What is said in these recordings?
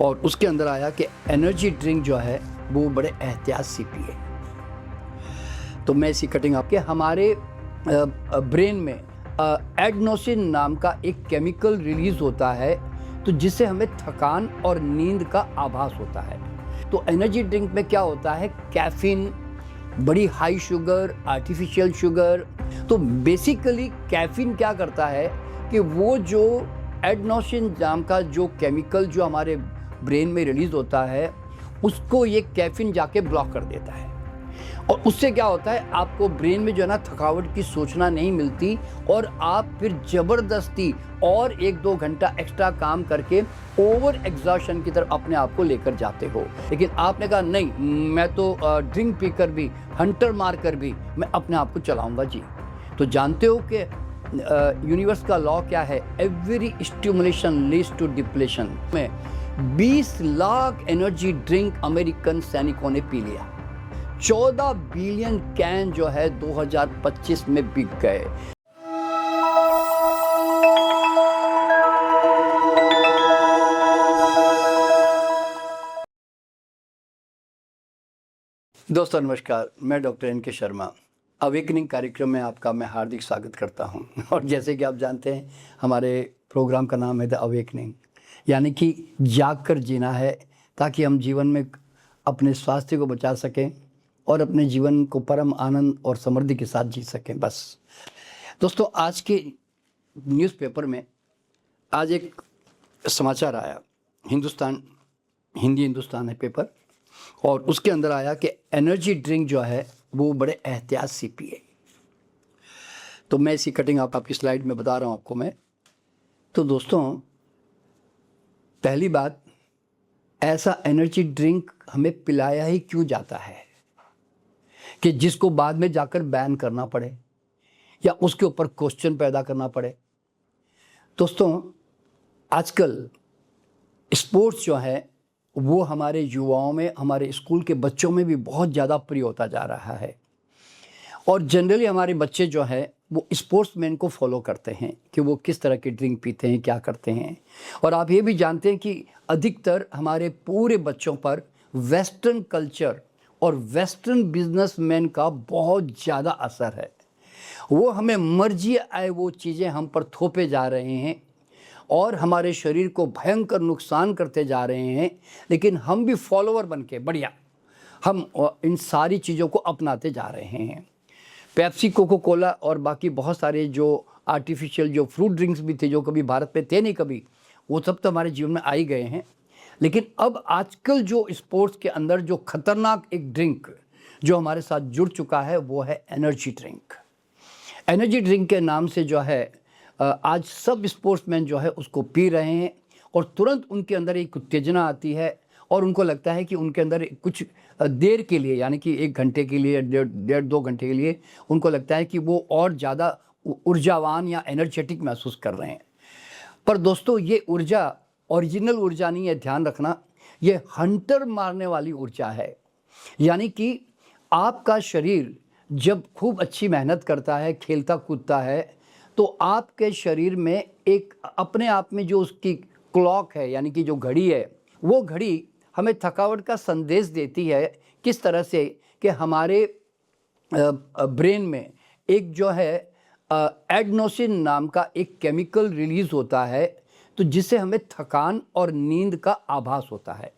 और उसके अंदर आया कि एनर्जी ड्रिंक जो है वो बड़े एहतियात से पिए। तो मैं इसी कटिंग आपके हमारे ब्रेन में एडनोसिन नाम का एक केमिकल रिलीज होता है, तो जिससे हमें थकान और नींद का आभास होता है। तो एनर्जी ड्रिंक में क्या होता है, कैफीन, बड़ी हाई शुगर, आर्टिफिशियल शुगर। तो बेसिकली कैफीन क्या करता है कि वो जो एडनोसिन नाम का जो केमिकल जो हमारे ब्रेन में रिलीज होता है, उसको ये कैफीन जाके ब्लॉक कर देता है। और उससे क्या होता है, आपको ब्रेन में जो है ना थकावट की सूचना नहीं मिलती और आप फिर ज़बरदस्ती और 1-2 घंटा एक्स्ट्रा काम करके ओवर एग्जॉशन की तरफ अपने आप को लेकर जाते हो। लेकिन आपने कहा नहीं, मैं तो ड्रिंक पीकर भी, हंटर मार कर भी मैं अपने आप को चलाऊंगा जी। तो जानते हो कि यूनिवर्स का लॉ क्या है, every stimulation leads to depletion. में 20 लाख एनर्जी ड्रिंक अमेरिकन सैनिकों ने पी लिया। 14 बिलियन कैन जो है 2025 में बिक गए। दोस्तों नमस्कार, मैं डॉक्टर एन.के. शर्मा अवेकनिंग कार्यक्रम में आपका मैं हार्दिक स्वागत करता हूं। और जैसे कि आप जानते हैं, हमारे प्रोग्राम का नाम है द अवेकनिंग, यानी कि जाग कर जीना है, ताकि हम जीवन में अपने स्वास्थ्य को बचा सकें और अपने जीवन को परम आनंद और समृद्धि के साथ जी सकें। बस दोस्तों, आज के न्यूज़पेपर में आज एक समाचार आया, हिंदी हिंदुस्तान है पेपर, और उसके अंदर आया कि एनर्जी ड्रिंक जो है वो बड़े एहतियात से पिए। तो मैं इसी कटिंग आपकी स्लाइड में बता रहा हूँ आपको मैं। तो दोस्तों, पहली बात, ऐसा एनर्जी ड्रिंक हमें पिलाया ही क्यों जाता है कि जिसको बाद में जाकर बैन करना पड़े या उसके ऊपर क्वेश्चन पैदा करना पड़े। दोस्तों, आजकल स्पोर्ट्स जो है वो हमारे युवाओं में, हमारे स्कूल के बच्चों में भी बहुत ज़्यादा प्रिय होता जा रहा है। और जनरली हमारे बच्चे जो है वो स्पोर्ट्समैन को फॉलो करते हैं कि वो किस तरह की ड्रिंक पीते हैं, क्या करते हैं। और आप ये भी जानते हैं कि अधिकतर हमारे पूरे बच्चों पर वेस्टर्न कल्चर और वेस्टर्न बिजनेसमैन का बहुत ज़्यादा असर है। वो हमें मर्जी आए वो चीज़ें हम पर थोपे जा रहे हैं और हमारे शरीर को भयंकर नुकसान करते जा रहे हैं, लेकिन हम भी फॉलोअर बन के बढ़िया हम इन सारी चीज़ों को अपनाते जा रहे हैं। पेप्सी, कोको कोला और बाकी बहुत सारे जो आर्टिफिशियल जो फ्रूट ड्रिंक्स भी थे, जो कभी भारत में थे नहीं कभी, वो सब तो हमारे जीवन में आ ही गए हैं। लेकिन अब आजकल जो स्पोर्ट्स के अंदर जो खतरनाक एक ड्रिंक जो हमारे साथ जुड़ चुका है वो है एनर्जी ड्रिंक। एनर्जी ड्रिंक के नाम से जो है आज सब स्पोर्ट्समैन जो है उसको पी रहे हैं और तुरंत उनके अंदर एक उत्तेजना आती है और उनको लगता है कि उनके अंदर कुछ देर के लिए, यानी कि 1 घंटे के लिए, 1.5-2 घंटे के लिए उनको लगता है कि वो और ज़्यादा ऊर्जावान या एनर्जेटिक महसूस कर रहे हैं। पर दोस्तों, ये ऊर्जा ओरिजिनल ऊर्जा नहीं है, ध्यान रखना, ये हंटर मारने वाली ऊर्जा है। यानी कि आपका शरीर जब खूब अच्छी मेहनत करता है, खेलता कूदता है, तो आपके शरीर में एक अपने आप में जो उसकी क्लॉक है, यानी कि जो घड़ी है, वो घड़ी हमें थकावट का संदेश देती है। किस तरह से कि हमारे ब्रेन में एक जो है एडनोसिन नाम का एक केमिकल रिलीज होता है, तो जिससे हमें थकान और नींद का आभास होता है।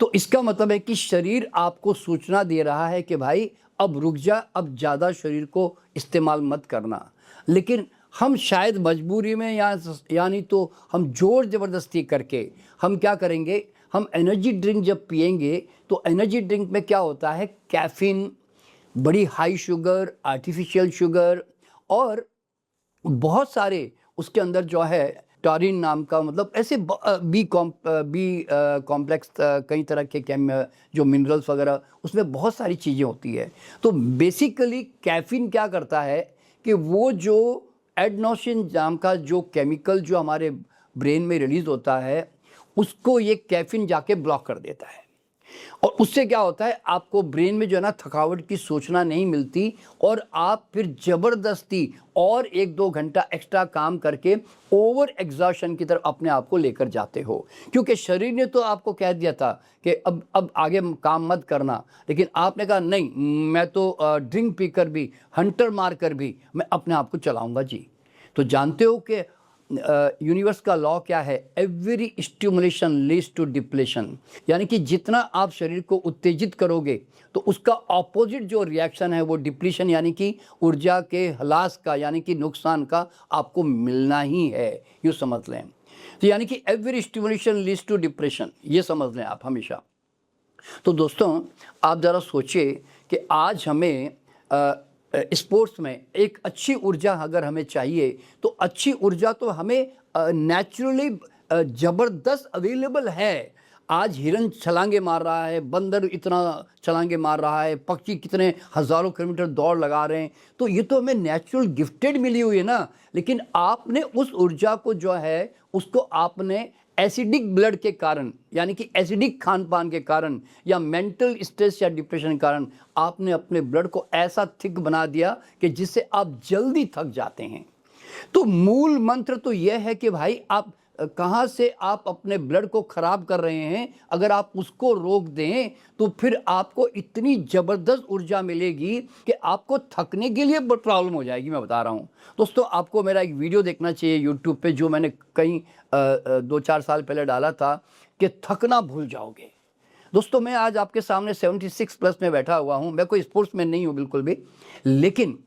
तो इसका मतलब है कि शरीर आपको सूचना दे रहा है कि भाई अब रुक जा, अब ज़्यादा शरीर को इस्तेमाल मत करना। लेकिन हम शायद मजबूरी में यानी तो हम ज़ोर ज़बरदस्ती करके हम क्या करेंगे, हम एनर्जी ड्रिंक जब पिएंगे तो एनर्जी ड्रिंक में क्या होता है, कैफीन, बड़ी हाई शुगर, आर्टिफिशियल शुगर और बहुत सारे उसके अंदर जो है टॉरिन नाम का, मतलब ऐसे बी कॉम्प्लेक्स कई तरह के जो मिनरल्स वगैरह उसमें बहुत सारी चीज़ें होती है। तो बेसिकली कैफीन क्या करता है कि वो जो एडनोसिन नाम का जो केमिकल जो हमारे ब्रेन में रिलीज होता है, उसको ये कैफीन जाके ब्लॉक कर देता है। और उससे क्या होता है, आपको ब्रेन में जो है ना थकावट की सूचना नहीं मिलती और आप फिर ज़बरदस्ती और 1-2 घंटा एक्स्ट्रा काम करके ओवर एग्जॉशन की तरफ अपने आप को लेकर जाते हो। क्योंकि शरीर ने तो आपको कह दिया था कि अब आगे काम मत करना, लेकिन आपने कहा नहीं, मैं तो ड्रिंक पीकर भी, हंटर मार कर भी मैं अपने आप को चलाऊँगा जी। तो जानते हो कि यूनिवर्स का लॉ क्या है, every stimulation leads to depletion, यानी कि जितना आप शरीर को उत्तेजित करोगे तो उसका ऑपोजिट जो रिएक्शन है वो डिप्लीशन, यानी कि ऊर्जा के ह्रास का, यानी कि नुकसान का आपको मिलना ही है, यूँ समझ लें। तो यानी कि every stimulation leads to depression, ये समझ लें आप हमेशा। तो दोस्तों आप ज़रा सोचिए कि आज हमें स्पोर्ट्स में एक अच्छी ऊर्जा अगर हमें चाहिए तो अच्छी ऊर्जा तो हमें नेचुरली ज़बरदस्त अवेलेबल है। आज हिरन छलांगे मार रहा है, बंदर इतना छलांगे मार रहा है, पक्षी कितने हज़ारों किलोमीटर दौड़ लगा रहे हैं, तो ये तो हमें नेचुरल गिफ्टेड मिली हुई है ना। लेकिन आपने उस ऊर्जा को जो है उसको आपने एसिडिक ब्लड के कारण, यानी कि एसिडिक खान पान के कारण या मेंटल स्ट्रेस या डिप्रेशन के कारण आपने अपने ब्लड को ऐसा थिक बना दिया कि जिससे आप जल्दी थक जाते हैं। तो मूल मंत्र तो यह है कि भाई आप कहाँ से आप अपने ब्लड को ख़राब कर रहे हैं, अगर आप उसको रोक दें तो फिर आपको इतनी ज़बरदस्त ऊर्जा मिलेगी कि आपको थकने के लिए प्रॉब्लम हो जाएगी। मैं बता रहा हूँ दोस्तों, आपको मेरा एक वीडियो देखना चाहिए यूट्यूब पे, जो मैंने कई 2-4 साल पहले डाला था कि थकना भूल जाओगे। दोस्तों मैं आज आपके सामने 76 प्लस में बैठा हुआ हूँ, मैं कोई स्पोर्ट्समैन नहीं हूँ बिल्कुल भी, लेकिन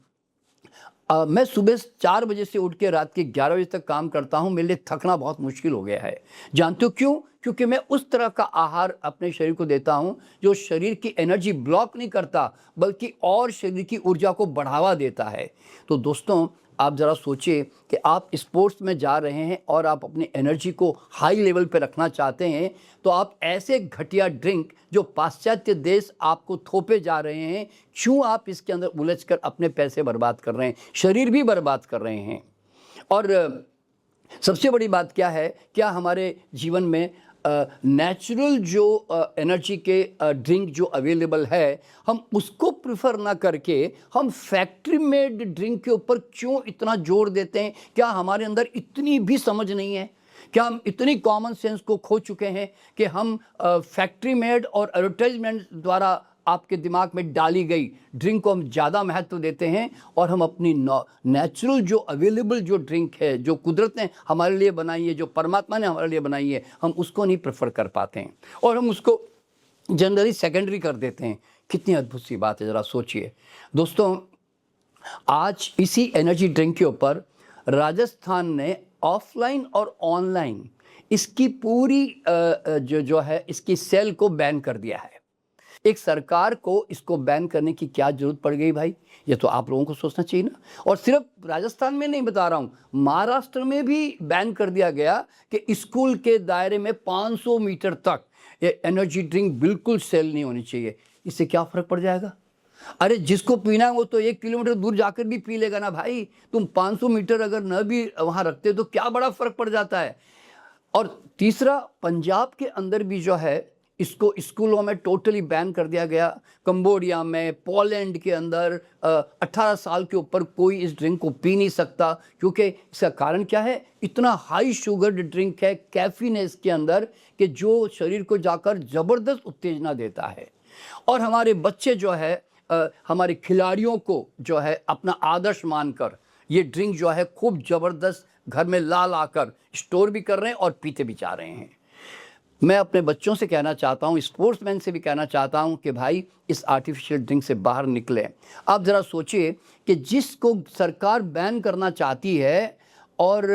मैं सुबह 4 बजे से उठ के रात के 11 बजे तक काम करता हूँ। मेरे लिए थकना बहुत मुश्किल हो गया है। जानते हो क्यों? क्योंकि मैं उस तरह का आहार अपने शरीर को देता हूँ जो शरीर की एनर्जी ब्लॉक नहीं करता, बल्कि और शरीर की ऊर्जा को बढ़ावा देता है। तो दोस्तों आप ज़रा सोचिए कि आप स्पोर्ट्स में जा रहे हैं और आप अपनी एनर्जी को हाई लेवल पे रखना चाहते हैं, तो आप ऐसे घटिया ड्रिंक जो पाश्चात्य देश आपको थोपे जा रहे हैं, क्यों आप इसके अंदर उलझकर अपने पैसे बर्बाद कर रहे हैं, शरीर भी बर्बाद कर रहे हैं। और सबसे बड़ी बात क्या है, क्या हमारे जीवन में नेचुरल जो एनर्जी के ड्रिंक जो अवेलेबल है, हम उसको प्रेफर ना करके हम फैक्ट्री मेड ड्रिंक के ऊपर क्यों इतना जोर देते हैं? क्या हमारे अंदर इतनी भी समझ नहीं है? क्या हम इतनी कॉमन सेंस को खो चुके हैं कि हम फैक्ट्री मेड और एडवर्टाइजमेंट द्वारा आपके दिमाग में डाली गई ड्रिंक को हम ज़्यादा महत्व देते हैं, और हम अपनी नेचुरल जो अवेलेबल जो ड्रिंक है, जो कुदरत ने हमारे लिए बनाई है, जो परमात्मा ने हमारे लिए बनाई है, हम उसको नहीं प्रेफर कर पाते हैं और हम उसको जनरली सेकेंडरी कर देते हैं। कितनी अद्भुत सी बात है, ज़रा सोचिए दोस्तों। आज इसी एनर्जी ड्रिंक के ऊपर राजस्थान ने ऑफलाइन और ऑनलाइन इसकी पूरी जो है इसकी सेल को बैन कर दिया है। एक सरकार को इसको बैन करने की क्या जरूरत पड़ गई भाई? ये तो आप लोगों को सोचना चाहिए ना। और सिर्फ राजस्थान में नहीं बता रहा हूँ, महाराष्ट्र में भी बैन कर दिया गया कि स्कूल के दायरे में 500 मीटर तक ये एनर्जी ड्रिंक बिल्कुल सेल नहीं होनी चाहिए। इससे क्या फ़र्क पड़ जाएगा? अरे जिसको पीना है वो तो 1 किलोमीटर दूर जाकर भी पी लेगा ना भाई। तुम 500 मीटर अगर न भी वहाँ रखते तो क्या बड़ा फ़र्क पड़ जाता है। और तीसरा, पंजाब के अंदर भी जो है इसको स्कूलों में टोटली बैन कर दिया गया। कंबोडिया में, पोलैंड के अंदर 18 साल के ऊपर कोई इस ड्रिंक को पी नहीं सकता, क्योंकि इसका कारण क्या है? इतना हाई शुगर ड्रिंक है, कैफीन है इसके अंदर, कि जो शरीर को जाकर ज़बरदस्त उत्तेजना देता है। और हमारे बच्चे जो है हमारे खिलाड़ियों को जो है अपना आदर्श मानकर ये ड्रिंक जो है खूब ज़बरदस्त घर में ला कर स्टोर भी कर रहे हैं और पीते भी जा रहे हैं। मैं अपने बच्चों से कहना चाहता हूँ, स्पोर्ट्समैन से भी कहना चाहता हूँ कि भाई इस आर्टिफिशियल ड्रिंक से बाहर निकलें। आप ज़रा सोचिए कि जिसको सरकार बैन करना चाहती है और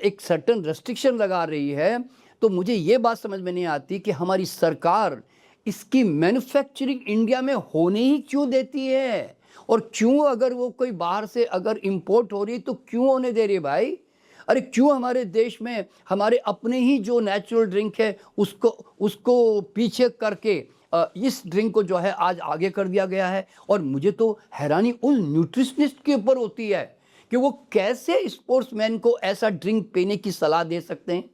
एक सर्टेन रेस्ट्रिक्शन लगा रही है, तो मुझे ये बात समझ में नहीं आती कि हमारी सरकार इसकी मैन्युफैक्चरिंग इंडिया में होने ही क्यों देती है, और क्यों अगर वो कोई बाहर से अगर इंपोर्ट हो रही है तो क्यों होने दे रही है भाई? अरे क्यों हमारे देश में हमारे अपने ही जो नेचुरल ड्रिंक है उसको पीछे करके इस ड्रिंक को जो है आज आगे कर दिया गया है। और मुझे तो हैरानी उन न्यूट्रिशनिस्ट के ऊपर होती है कि वो कैसे स्पोर्ट्समैन को ऐसा ड्रिंक पीने की सलाह दे सकते हैं।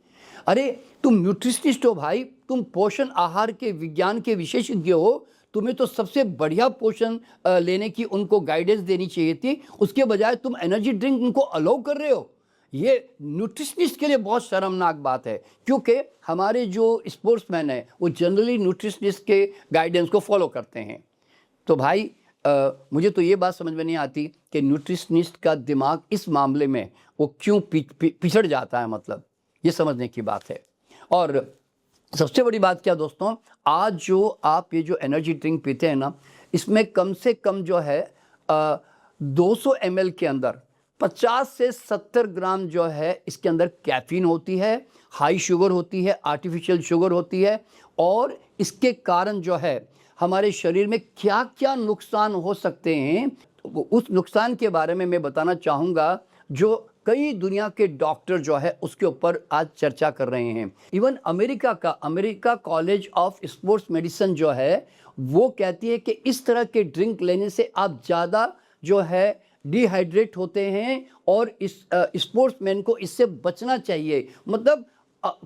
अरे तुम न्यूट्रिशनिस्ट हो भाई, तुम पोषण आहार के विज्ञान के विशेषज्ञ हो, तुम्हें तो सबसे बढ़िया पोषण लेने की उनको गाइडेंस देनी चाहिए थी, उसके बजाय तुम एनर्जी ड्रिंक उनको अलाउ कर रहे हो। ये न्यूट्रिशनिस्ट के लिए बहुत शर्मनाक बात है, क्योंकि हमारे जो स्पोर्ट्समैन हैं वो जनरली न्यूट्रिशनिस्ट के गाइडेंस को फॉलो करते हैं। तो भाई मुझे तो ये बात समझ में नहीं आती कि न्यूट्रिशनिस्ट का दिमाग इस मामले में वो क्यों पिछड़ जाता है, मतलब ये समझने की बात है। और सबसे बड़ी बात क्या दोस्तों, आज जो आप ये जो एनर्जी ड्रिंक पीते हैं ना, इसमें कम से कम जो है 200 ml के अंदर 50 से 70 ग्राम जो है इसके अंदर कैफीन होती है, हाई शुगर होती है, आर्टिफिशियल शुगर होती है। और इसके कारण जो है हमारे शरीर में क्या क्या नुकसान हो सकते हैं, उस नुकसान के बारे में मैं बताना चाहूँगा, जो कई दुनिया के डॉक्टर जो है उसके ऊपर आज चर्चा कर रहे हैं। Even America college of sports medicine जो है वो कहती है कि इस तरह के ड्रिंक लेने से आप ज़्यादा जो है डिहाइड्रेट होते हैं और इस स्पोर्ट्समैन को इससे बचना चाहिए। मतलब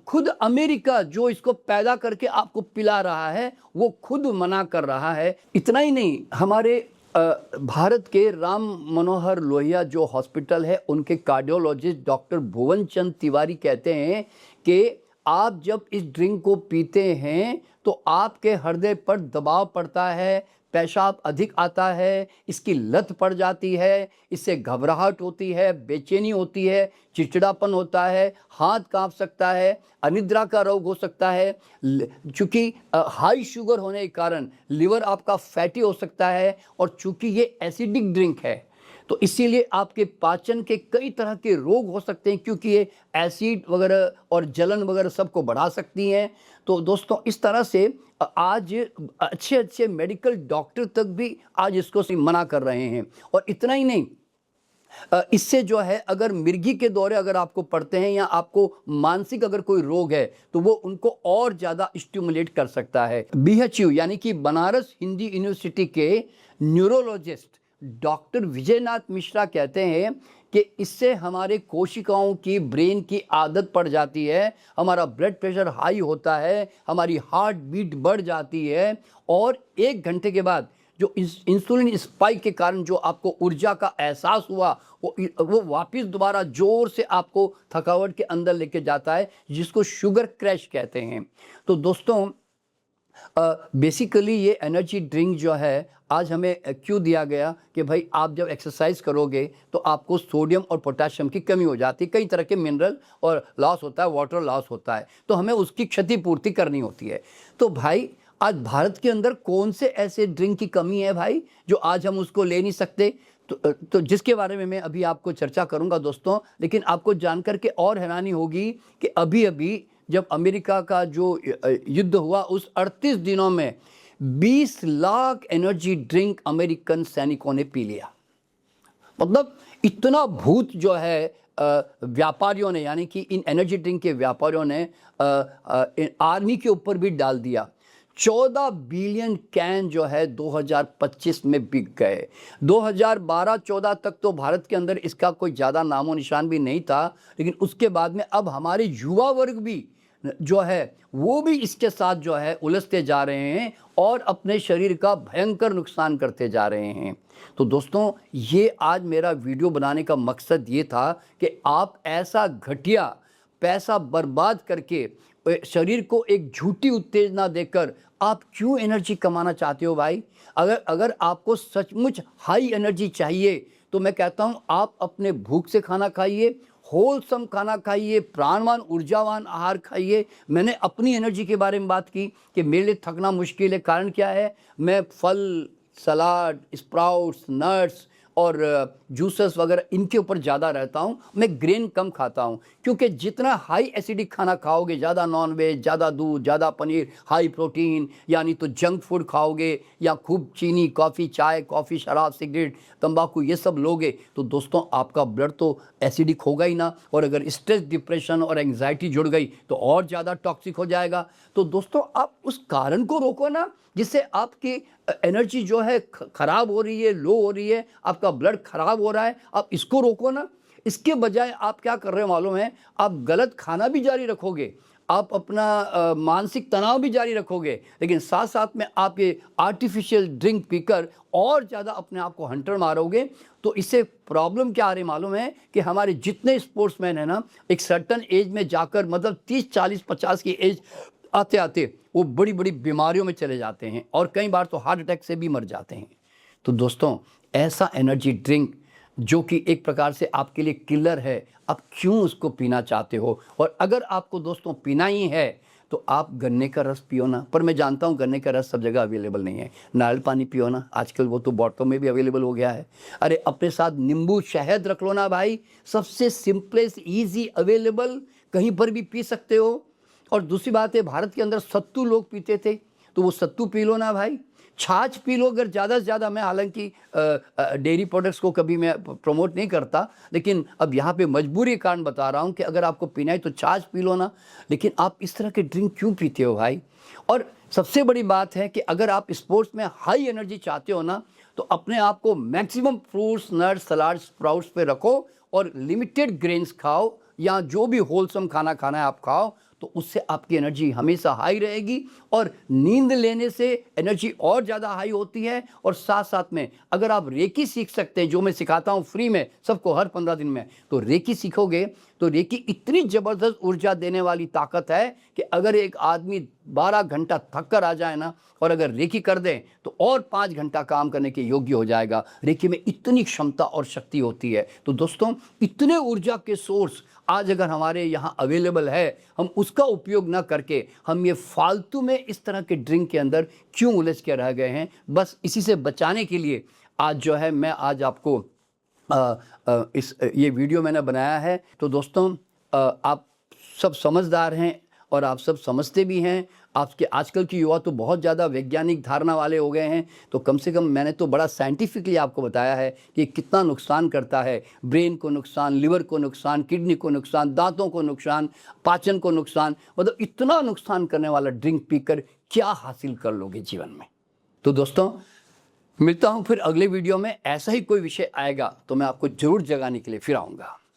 खुद अमेरिका जो इसको पैदा करके आपको पिला रहा है वो खुद मना कर रहा है। इतना ही नहीं, हमारे भारत के राम मनोहर लोहिया जो हॉस्पिटल है उनके कार्डियोलॉजिस्ट डॉक्टर भुवन चंद तिवारी कहते हैं कि आप जब इस ड्रिंक को पीते हैं तो आपके हृदय पर दबाव पड़ता है, पेशाब अधिक आता है, इसकी लत पड़ जाती है, इससे घबराहट होती है, बेचैनी होती है, चिड़चिड़ापन होता है, हाथ कांप सकता है, अनिद्रा का रोग हो सकता है। चूँकि हाई शुगर होने के कारण लिवर आपका फैटी हो सकता है, और चूँकि ये एसिडिक ड्रिंक है तो इसीलिए आपके पाचन के कई तरह के रोग हो सकते हैं, क्योंकि ये एसिड वगैरह और जलन वगैरह सबको बढ़ा सकती हैं। तो दोस्तों इस तरह से आज अच्छे अच्छे मेडिकल डॉक्टर तक भी आज इसको मना कर रहे हैं। और इतना ही नहीं, इससे जो है अगर मिर्गी के दौरे अगर आपको पड़ते हैं या आपको मानसिक अगर कोई रोग है तो वो उनको और ज़्यादा स्टिमुलेट कर सकता है। BHU यानी कि बनारस हिंदी यूनिवर्सिटी के न्यूरोलॉजिस्ट डॉक्टर विजयनाथ मिश्रा कहते हैं कि इससे हमारे कोशिकाओं की ब्रेन की आदत पड़ जाती है, हमारा ब्लड प्रेशर हाई होता है, हमारी हार्ट बीट बढ़ जाती है, और 1 घंटे के बाद जो इंसुलिन स्पाइक के कारण जो आपको ऊर्जा का एहसास हुआ वो वापस दोबारा जोर से आपको थकावट के अंदर लेके जाता है, जिसको शुगर क्रैश कहते हैं। तो दोस्तों बेसिकली ये एनर्जी ड्रिंक जो है आज हमें क्यों दिया गया कि भाई आप जब एक्सरसाइज करोगे तो आपको सोडियम और पोटेशियम की कमी हो जाती है, कई तरह के मिनरल और लॉस होता है, वाटर लॉस होता है, तो हमें उसकी क्षतिपूर्ति करनी होती है। तो भाई आज भारत के अंदर कौन से ऐसे ड्रिंक की कमी है भाई जो आज हम उसको ले नहीं सकते, तो जिसके बारे में मैं अभी आपको चर्चा करूंगा दोस्तों। लेकिन आपको जानकर के और हैरानी होगी कि अभी अभी जब अमेरिका का जो युद्ध हुआ उस 38 दिनों में 20 लाख एनर्जी ड्रिंक अमेरिकन सैनिकों ने पी लिया। मतलब इतना भूत जो है व्यापारियों ने, यानी कि इन एनर्जी ड्रिंक के व्यापारियों ने आर्मी के ऊपर भी डाल दिया। 14 बिलियन कैन जो है 2025 में बिक गए। 2012-14 तक तो भारत के अंदर इसका कोई ज़्यादा नामो निशान भी नहीं था, लेकिन उसके बाद में अब हमारे युवा वर्ग भी जो है वो भी इसके साथ जो है उलझते जा रहे हैं और अपने शरीर का भयंकर नुकसान करते जा रहे हैं। तो दोस्तों ये आज मेरा वीडियो बनाने का मकसद ये था कि आप ऐसा घटिया पैसा बर्बाद करके शरीर को एक झूठी उत्तेजना देकर आप क्यों एनर्जी कमाना चाहते हो भाई। अगर आपको सचमुच हाई एनर्जी चाहिए तो मैं कहता हूँ आप अपने भूख से खाना खाइए, होलसम खाना खाइए, प्राणवान ऊर्जावान आहार खाइए। मैंने अपनी एनर्जी के बारे में बात की कि मेरे लिए थकना मुश्किल है। कारण क्या है, मैं फल, सलाद, स्प्राउट्स, नट्स और जूसेस वगैरह इनके ऊपर ज़्यादा रहता हूँ। मैं ग्रेन कम खाता हूँ, क्योंकि जितना हाई एसिडिक खाना खाओगे, ज़्यादा नॉन वेज, ज़्यादा दूध, ज़्यादा पनीर, हाई प्रोटीन, यानी तो जंक फूड खाओगे या खूब चीनी, कॉफ़ी, चाय, कॉफ़ी, शराब, सिगरेट, तंबाकू ये सब लोगे तो दोस्तों आपका ब्लड तो एसिडिक होगा ही ना। और अगर स्ट्रेस, डिप्रेशन और एंग्जाइटी जुड़ गई तो और ज़्यादा टॉक्सिक हो जाएगा। तो दोस्तों आप उस कारण को रोको ना जिससे आपकी एनर्जी जो है ख़राब हो रही है, लो हो रही है, आपका ब्लड ख़राब हो रहा है, आप इसको रोको ना। इसके बजाय आप क्या कर रहे हो मालूम है, आप गलत खाना भी जारी रखोगे। आप अपना मानसिक तनाव भी जारी रखोगे, लेकिन साथ साथ में आप ये आर्टिफिशियल ड्रिंक पीकर और ज़्यादा अपने आप को हंटर मारोगे। तो इससे प्रॉब्लम क्या आ रही मालूम है कि हमारे जितने स्पोर्ट्समैन हैं ना, एक सर्टन एज में जाकर मतलब 30, 40, 50 की एज आते आते वो बड़ी बड़ी बीमारियों में चले जाते हैं और कई बार तो हार्ट अटैक से भी मर जाते हैं। तो दोस्तों, ऐसा एनर्जी ड्रिंक जो कि एक प्रकार से आपके लिए किलर है, आप क्यों उसको पीना चाहते हो? और अगर आपको दोस्तों पीना ही है तो आप गन्ने का रस पियो ना। पर मैं जानता हूँ गन्ने का रस सब जगह अवेलेबल नहीं है। नारियल पानी पियो ना, आजकल वो तो बॉटलों में भी अवेलेबल हो गया है। अरे अपने साथ नींबू शहद रख लो ना भाई, सबसे सिंपलेस्ट ईजी अवेलेबल, कहीं पर भी पी सकते हो। और दूसरी बात है, भारत के अंदर सत्तू लोग पीते थे, तो वो सत्तू पी लो ना भाई। छाछ पी लो अगर ज़्यादा से ज़्यादा। मैं हालांकि डेयरी प्रोडक्ट्स को कभी मैं प्रमोट नहीं करता, लेकिन अब यहाँ पे मजबूरी के कारण बता रहा हूँ कि अगर आपको पीना है तो छाछ पी लो ना। लेकिन आप इस तरह के ड्रिंक क्यों पीते हो भाई? और सबसे बड़ी बात है कि अगर आप स्पोर्ट्स में हाई एनर्जी चाहते हो ना, तो अपने आप को maximum fruits, nuts, salad, sprouts पे रखो और लिमिटेड ग्रेन्स खाओ, या जो भी होलसम खाना खाना है आप खाओ। तो उससे आपकी एनर्जी हमेशा हाई रहेगी और नींद लेने से एनर्जी और ज़्यादा हाई होती है। और साथ साथ में अगर आप रेकी सीख सकते हैं, जो मैं सिखाता हूँ फ्री में सबको हर 15 दिन में, तो रेकी सीखोगे तो रेकी इतनी ज़बरदस्त ऊर्जा देने वाली ताकत है कि अगर एक आदमी 12 घंटा थक कर आ जाए ना, और अगर रेकी कर दें तो और 5 घंटा काम करने के योग्य हो जाएगा। रेकी में इतनी क्षमता और शक्ति होती है। तो दोस्तों, इतने ऊर्जा के सोर्स आज अगर हमारे यहाँ अवेलेबल है, हम उसका उपयोग ना करके हम ये फालतू में इस तरह के ड्रिंक के अंदर क्यों उलझ के रह गए हैं? बस इसी से बचाने के लिए आज जो है मैं आज आपको ये वीडियो मैंने बनाया है। तो दोस्तों, आप सब समझदार हैं और आप सब समझते भी हैं। आपके आजकल की युवा तो बहुत ज़्यादा वैज्ञानिक धारणा वाले हो गए हैं, तो कम से कम मैंने तो बड़ा साइंटिफिकली आपको बताया है कि कितना नुकसान करता है। ब्रेन को नुकसान, लिवर को नुकसान, किडनी को नुकसान, दांतों को नुकसान, पाचन को नुकसान, मतलब इतना नुकसान करने वाला ड्रिंक पीकर क्या हासिल कर लोगे जीवन में? तो दोस्तों, मिलता हूँ फिर अगले वीडियो में। ऐसा ही कोई विषय आएगा तो मैं आपको ज़रूर जगाने के लिए फिर आऊँगा।